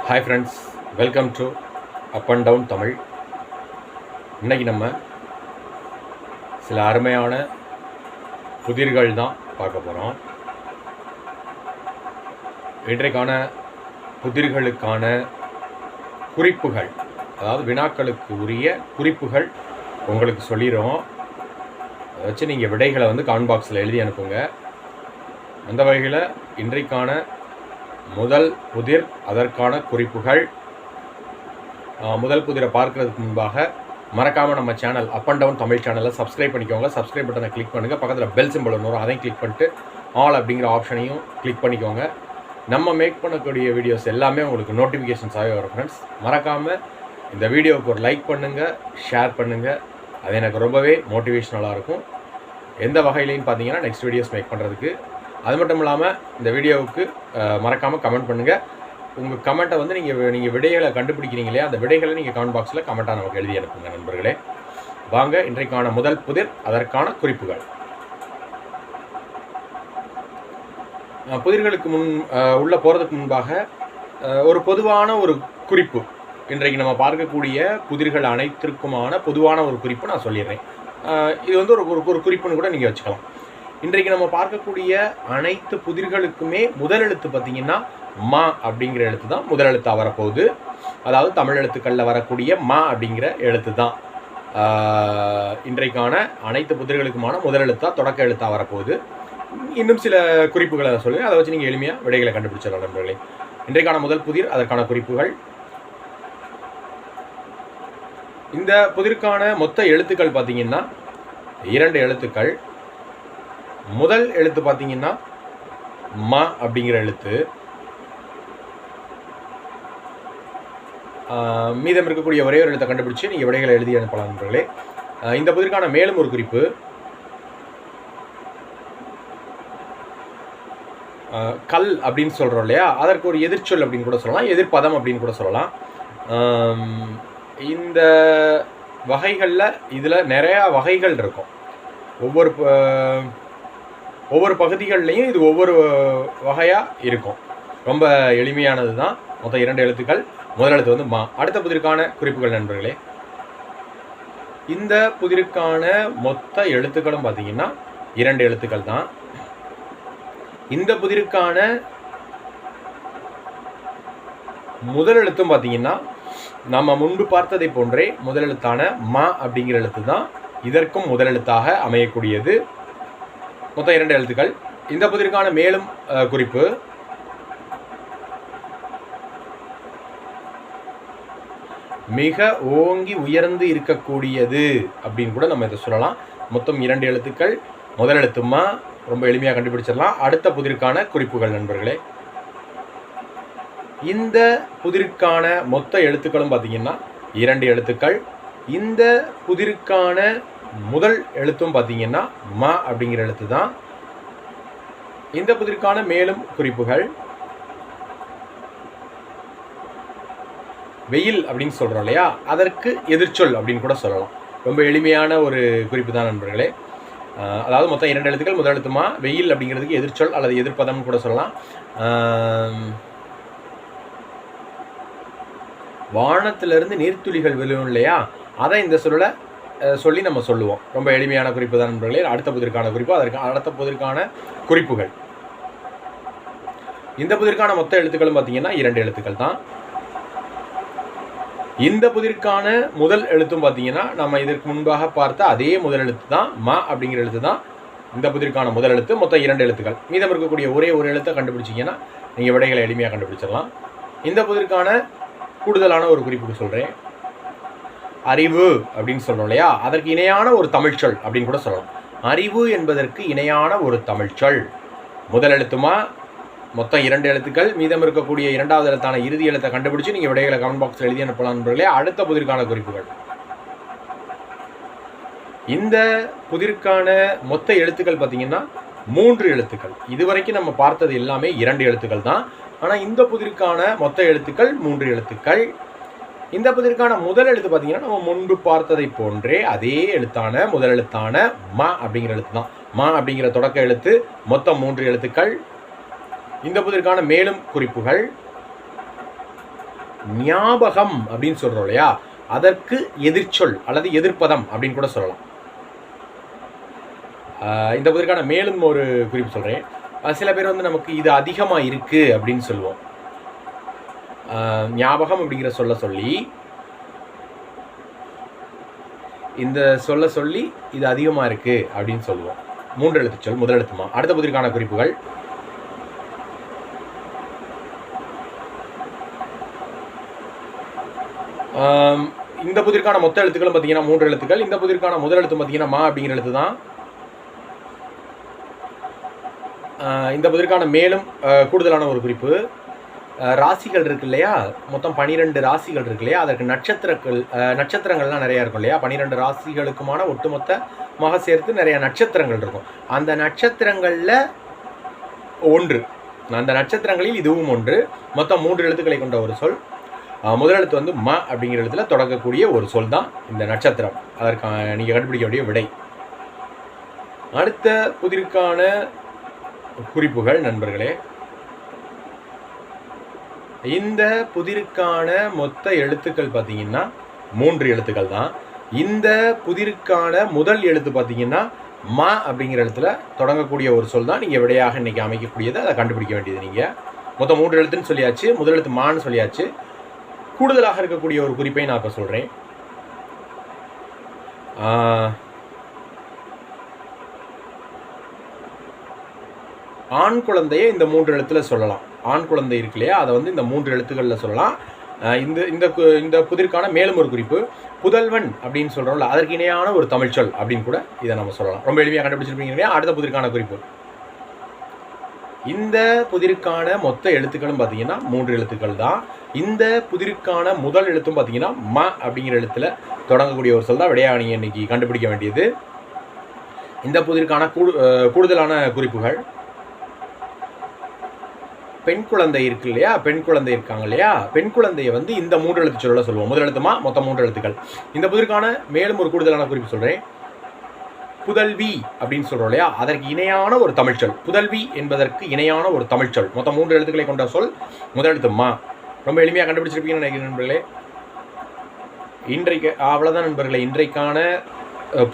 Hi friends, welcome to up and down Tamil. இன்றைக்கி நம்ம சில அருமையான புதிர்கள் தான் பார்க்க போகிறோம். இன்றைக்கான புதிர்களுக்கான குறிப்புகள், அதாவது வினாக்களுக்கு உரிய குறிப்புகள் உங்களுக்கு சொல்லிடுறோம். அதை வச்சு நீங்கள் விடைகளை காமெண்ட் பாக்ஸில் எழுதி அனுப்புங்க. அந்த வகையில் இன்றைக்கான முதல் புதிர், அதற்கான குறிப்புகள். முதல் புதிரை பார்க்கறதுக்கு முன்பாக மறக்காமல் நம்ம channel up and down Tamil சேனலை சப்ஸ்கிரைப் பண்ணிக்கோங்க. சப்ஸ்கிரைப் பட்டனை கிளிக் பண்ணுங்கள். பக்கத்தில் பெல் சிம்பிள் வரும், அதையும் கிளிக் பண்ணிட்டு ஆல் அப்படிங்கிற ஆப்ஷனையும் கிளிக் பண்ணிக்கோங்க. நம்ம மேக் பண்ணக்கூடிய வீடியோஸ் எல்லாமே உங்களுக்கு நோட்டிஃபிகேஷன்ஸாகவே வரும். ஃப்ரெண்ட்ஸ், மறக்காமல் இந்த வீடியோவுக்கு ஒரு லைக் பண்ணுங்கள், ஷேர் பண்ணுங்கள். அது எனக்கு ரொம்பவே மோட்டிவேஷ்னலாக இருக்கும். எந்த வகையிலையும் பார்த்தீங்கன்னா நெக்ஸ்ட் வீடியோஸ் மேக் பண்ணுறதுக்கு. அது மட்டும் இல்லாமல் இந்த வீடியோவுக்கு மறக்காமல் கமெண்ட் பண்ணுங்கள். உங்கள் கமெண்ட்டை நீங்கள் விடைகளை கண்டுபிடிக்கிறீங்களே, அந்த விடைகளை நீங்கள் கமெண்ட் பாக்ஸில் கமெண்ட்டாக நமக்கு எழுதி அனுப்புங்க நண்பர்களே. வாங்க இன்றைக்கான முதல் புதிர், அதற்கான குறிப்புகள். புதிர்களுக்கு உள்ள போகிறதுக்கு முன்பாக ஒரு பொதுவான ஒரு குறிப்பு, இன்றைக்கு நம்ம பார்க்கக்கூடிய புதிர்கள் அனைத்திற்குமான பொதுவான ஒரு குறிப்பு நான் சொல்லிடுறேன். இது ஒரு குறிப்புன்னு கூட நீங்கள் வச்சுக்கலாம். இன்றைக்கு நம்ம பார்க்கக்கூடிய அனைத்து புதிர்களுக்குமே முதல் எழுத்து பார்த்திங்கன்னா மா அப்படிங்கிற எழுத்து தான் முதல் எழுத்தாக வரப்போகுது. அதாவது தமிழ் எழுத்துக்களில் வரக்கூடிய மா அப்படிங்கிற எழுத்து தான் இன்றைக்கான அனைத்து புதிர்களுக்குமான முதல் எழுத்தாக, தொடக்க எழுத்தாக வரப்போகுது. இன்னும் சில குறிப்புகளை சொல்லி அதை வச்சு நீங்கள் எளிமையாக விடைகளை கண்டுபிடிச்சிடலாம் நண்பர்களே. இன்றைக்கான முதல் புதிர், அதற்கான குறிப்புகள். இந்த புதிருக்கான மொத்த எழுத்துக்கள் பார்த்திங்கன்னா 2 எழுத்துக்கள். முதல் எழுத்து பார்த்தீங்கன்னா மா அப்படிங்கிற எழுத்து. மீதம் இருக்கக்கூடிய ஒரே ஒரு எழுத்தை கண்டுபிடிச்சு நீங்கள் விடைகளை எழுதி அனுப்பலாம் நண்பர்களே. இந்த புதிருக்கான மேலும் ஒரு குறிப்பு, கல் அப்படின்னு சொல்கிறோம் இல்லையா, அதற்கு ஒரு எதிர்ச்சொல் அப்படின்னு கூட சொல்லலாம், எதிர்ப்பதம் அப்படின்னு கூட சொல்லலாம். இந்த வகைகளில் இதில் நிறையா வகைகள் இருக்கும். ஒவ்வொரு பகுதிகள்லையும் இது ஒவ்வொரு வகையாக இருக்கும். ரொம்ப எளிமையானது தான். மொத்தம் 2 எழுத்துக்கள். முதல் எழுத்து மா. அடுத்த புதிருக்கான குறிப்புகள் நண்பர்களே. இந்த புதிருக்கான மொத்த எழுத்துக்களும் பார்த்தீங்கன்னா 2 எழுத்துக்கள் தான். இந்த புதிருக்கான முதல் எழுத்தும் பார்த்தீங்கன்னா நம்ம முன்பு பார்த்ததை போன்றே முதல் எழுத்தான மா அப்படிங்கிற எழுத்து தான் இதற்கும் முதல் எழுத்தாக அமையக்கூடியது. மொத்தம் 2 எழுத்துக்கள். இந்த புதிருக்கான மேலும் குறிப்பு, மிக ஓங்கி உயர்ந்து இருக்கக்கூடியது அப்படின்னு கூட நம்ம இதை சொல்லலாம். மொத்தம் 2 எழுத்துக்கள். முதல் எழுத்துமா, ரொம்ப எளிமையாக கண்டுபிடிச்சிடலாம். அடுத்த புதிருக்கான குறிப்புகள் நண்பர்களே. இந்த புதிருக்கான மொத்த எழுத்துக்களும் பார்த்தீங்கன்னா 2 எழுத்துக்கள். இந்த புதிருக்கான முதல் எழுத்தும் பார்த்தீங்கன்னா மா அப்படிங்கிற எழுத்து தான். இந்த புதிருக்கான மேலும் குறிப்புகள், வெயில் அப்படின்னு சொல்கிறோம் இல்லையா, அதற்கு எதிர்ச்சொல் அப்படின்னு கூட சொல்லலாம். ரொம்ப எளிமையான ஒரு குறிப்பு தான் நண்பர்களே. அதாவது மொத்தம் 2 எழுத்துக்கள். முதல் எழுத்துமா, வெயில் அப்படிங்கிறதுக்கு எதிர்ச்சொல் அல்லது எதிர்ப்பதம்னு கூட சொல்லலாம். வானத்திலிருந்து நீர்த்துளிகள் விழுவும் இல்லையா, அதை இந்த சொல்ல சொல்லி நம்ம சொல்லுவோம். ரொம்ப எளிமையான குறிப்பு தான் நண்பர்களே. அடுத்த புதிருக்கான குறிப்பு, அதற்கு அடுத்த புதிருக்கான குறிப்புகள். இந்த புதிருக்கான மொத்த எழுத்துக்களும் பார்த்தீங்கன்னா 2 எழுத்துக்கள் தான். இந்த புதிருக்கான முதல் எழுத்தும் பார்த்தீங்கன்னா நம்ம இதற்கு முன்பாக பார்த்த அதே முதல் எழுத்து தான், மா அப்படிங்கிற எழுத்து தான் இந்த புதிருக்கான முதல் எழுத்து. மொத்தம் 2 எழுத்துக்கள். மீதம் இருக்கக்கூடிய ஒரே ஒரு எழுத்தை கண்டுபிடிச்சிங்கன்னா நீங்கள் விடைகளை எளிமையாக கண்டுபிடிச்சிடலாம். இந்த புதிருக்கான கூடுதலான ஒரு குறிப்புக்கு சொல்கிறேன். அறிவு அப்படின்னு சொல்கிறோம் இல்லையா, அதற்கு இணையான ஒரு தமிழ்ச்சொல் அப்படின்னு கூட சொல்லலாம். அறிவு என்பதற்கு இணையான ஒரு தமிழ்ச்சொல். முதல் எழுத்துமா, மொத்தம் 2 எழுத்துக்கள். மீதம் இருக்கக்கூடிய 2வது எழுத்தான இறுதி எழுத்தை கண்டுபிடிச்சு நீங்கள் விடைகளை கமெண்ட் பாக்ஸில் எழுதி அனுப்பலாம் நண்பர்களே. அடுத்த புதிருக்கான குறிப்புகள். இந்த புதிருக்கான மொத்த எழுத்துக்கள் பார்த்தீங்கன்னா 3 எழுத்துக்கள். இதுவரைக்கும் நம்ம பார்த்தது எல்லாமே 2 எழுத்துக்கள் தான். ஆனால் இந்த புதிருக்கான மொத்த எழுத்துக்கள் 3 எழுத்துக்கள். இந்த புதிருக்கான முதல் எழுத்து பார்த்தீங்கன்னா நம்ம முன்பு பார்த்ததை போன்றே அதே எழுத்தான முதல் எழுத்தான மா அப்படிங்கிற எழுத்து தான். மா அப்படிங்கிற தொடக்க எழுத்து. மொத்தம் 3 எழுத்துக்கள். இந்த புதிருக்கான மேலும் குறிப்புகள், ஞாபகம் அப்படின்னு சொல்கிறோம் இல்லையா, அதற்கு எதிர்ச்சொல் அல்லது எதிர்ப்பதம் அப்படின்னு கூட சொல்லலாம். இந்த புதிருக்கான மேலும் ஒரு குறிப்பு சொல்கிறேன். சில பேர் வந்து நமக்கு இது அதிகமாக இருக்குது அப்படின்னு சொல்லுவோம். ஞாபகம் அப்படிங்கிற சொல்லி இந்த சொல்லி இது அதிகமாக இருக்குது அப்படின்னு சொல்லுவோம். 3 எழுத்து சொல், முதல் எழுத்துமா. அடுத்த புதிருக்கான குறிப்புகள். இந்த புதிருக்கான மொத்த எழுத்துக்களும் பார்த்தீங்கன்னா 3 எழுத்துக்கள். இந்த புதிருக்கான முதல் எழுத்து பார்த்தீங்கன்னா மா அப்படிங்கிற எழுத்து தான். இந்த புதிருக்கான மேலும் கூடுதலான ஒரு குறிப்பு, ராசிகள் இருக்கு இல்லையா, மொத்தம் 12 ராசிகள் இருக்கு இல்லையா, அதற்கு நட்சத்திரங்கள்லாம் நிறையா இருக்கும் இல்லையா. 12 ராசிகளுக்குமான ஒட்டுமொத்தமாக சேர்த்து நிறைய நட்சத்திரங்கள் இருக்கும். அந்த நட்சத்திரங்களில் ஒன்று, அந்த நட்சத்திரங்களில் இதுவும் ஒன்று. மொத்தம் 3 எழுத்துக்களை கொண்ட ஒரு சொல். முதல் எழுத்து வந்து ம அப்படிங்கிற எழுத்துல தொடங்கக்கூடிய ஒரு சொல் தான் இந்த நட்சத்திரம். அதற்கான நீங்கள் கண்டுபிடிக்க வேண்டிய விடை. அடுத்த புதிருக்கான குறிப்புகள் நண்பர்களே, இந்த புதிருக்கான மொத்த எழுத்துக்கள் பார்த்தீங்கன்னா 3 எழுத்துக்கள் தான். இந்த புதிருக்கான முதல் எழுத்து பார்த்தீங்கன்னா மா அப்படிங்கிற எழுத்துல தொடங்கக்கூடிய ஒரு சொல் தான் நீங்கள் விடையாக இன்னைக்கு அமைக்கக்கூடியது. அதை கண்டுபிடிக்க வேண்டியது நீங்கள். மொத்தம் 3 எழுத்துன்னு சொல்லியாச்சு, முதல் எழுத்து மான்னு சொல்லியாச்சு. கூடுதலாக இருக்கக்கூடிய ஒரு குறிப்பை நான் இப்போ சொல்கிறேன். ஆண் குழந்தையை இந்த 3 எழுத்தில் சொல்லலாம். ஆண் குழந்தை இருக்கு இல்லையா, அதை வந்து இந்த 3 எழுத்துக்களில் சொல்லலாம். இந்த புதிருக்கான மேலும் ஒரு குறிப்பு, புதல்வன் அப்படின்னு சொல்கிறோம்ல, அதற்கு இணையான ஒரு தமிழ் சொல் அப்படின்னு கூட இதை நம்ம சொல்லலாம். ரொம்ப எளிமையாக கண்டுபிடிச்சிருப்பீங்க இல்லையா. அடுத்த புதிருக்கான குறிப்பு, இந்த புதிருக்கான மொத்த எழுத்துக்களும் பார்த்தீங்கன்னா 3 எழுத்துக்கள் தான். இந்த புதிருக்கான முதல் எழுத்தும் பார்த்தீங்கன்னா ம அப்படிங்கிற எழுத்துல தொடங்கக்கூடிய ஒரு சொல் தான். விடையாக நீங்கள் இன்னைக்கு கண்டுபிடிக்க வேண்டியது. இந்த புதிருக்கான கூடுதலான குறிப்புகள், பெண் குழந்தை இருக்கு இல்லையா, பெண் குழந்தை இருக்காங்க இல்லையா, பெண் குழந்தையை வந்து இந்த 3 எழுத்து சொல்ல சொல்லுவோம். முதல் எழுத்துமா, மொத்தம் 3 எழுத்துக்கள். இந்த புதிருக்கான மேலும் ஒரு கூடுதலான குறிப்பு சொல்கிறேன். புதல்வி அப்படின்னு சொல்கிறோம் இல்லையா, அதற்கு இணையான ஒரு தமிழ்ச்சொல். புதல்வி என்பதற்கு இணையான ஒரு தமிழ்ச்சொல். மொத்தம் 3 எழுத்துக்களை கொண்ட சொல், முதல் எழுத்து மா. ரொம்ப எளிமையாக கண்டுபிடிச்சிருப்பீங்கன்னு நினைக்கிறேன் நண்பர்களே. இன்றைக்கு அவ்வளோதான் நண்பர்களே. இன்றைக்கான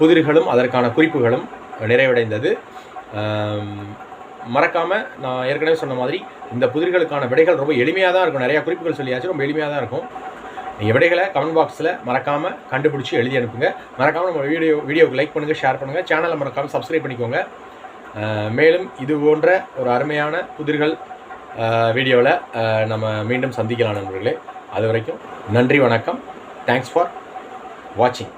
புதிர்களும் அதற்கான குறிப்புகளும் நிறைவடைந்தது. மறக்காமல் நான் ஏற்கனவே சொன்ன மாதிரி இந்த புதிர்களுக்கான விடைகள் ரொம்ப எளிமையாக தான் இருக்கும். நிறையா குறிப்புகள் சொல்லியாச்சு, ரொம்ப எளிமையாக தான் இருக்கும். நீங்கள் விடைகளை கமெண்ட் பாக்ஸில் மறக்காமல் கண்டுபிடிச்சி எழுதி அனுப்புங்க. மறக்காமல் நம்ம வீடியோவுக்கு லைக் பண்ணுங்கள், ஷேர் பண்ணுங்கள். சேனலை மறக்காமல் சப்ஸ்கிரைப் பண்ணிக்கோங்க. மேலும் இது போன்ற ஒரு அருமையான புதிர்கள் வீடியோவில் நம்ம மீண்டும் சந்திக்கலாம் நண்பர்களே. அது வரைக்கும் நன்றி, வணக்கம். தேங்க்ஸ் ஃபார் வாட்சிங்.